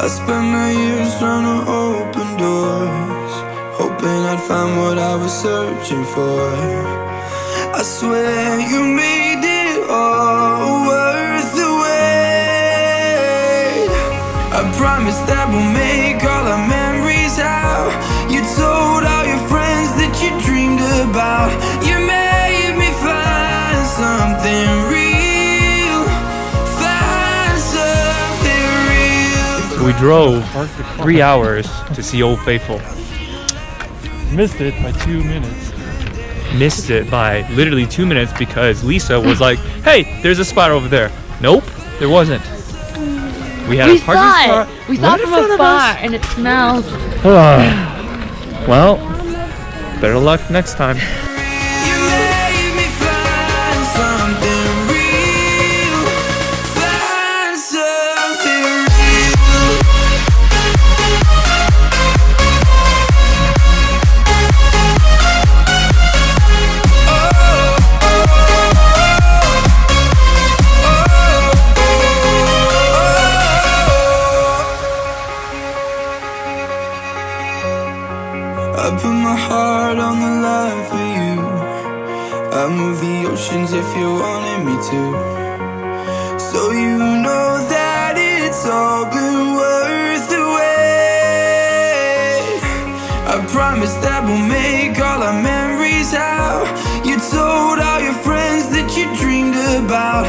I spent my years trying to open doors, hoping I'd find what I was searching for. I swear you made it all worth the wait. I promise that we'll make all our memories out. You told all your friends that you dreamed about. You made me find something real, find something real. We drove 3 hours to see Old Faithful. Missed it by 2 minutes. Missed it by literally 2 minutes because Lisa was like, hey, there's a spot over there. Nope, there wasn't. We had a parking spot. We saw it from afar and it smells. Well, better luck next time. You made me find something real, find something real. I put my heart on the line for you. I move the oceans if you wanted me to. So you know that it's all been worth the wait. I promise that we'll make all our memories out. You told all your friends that you dreamed about.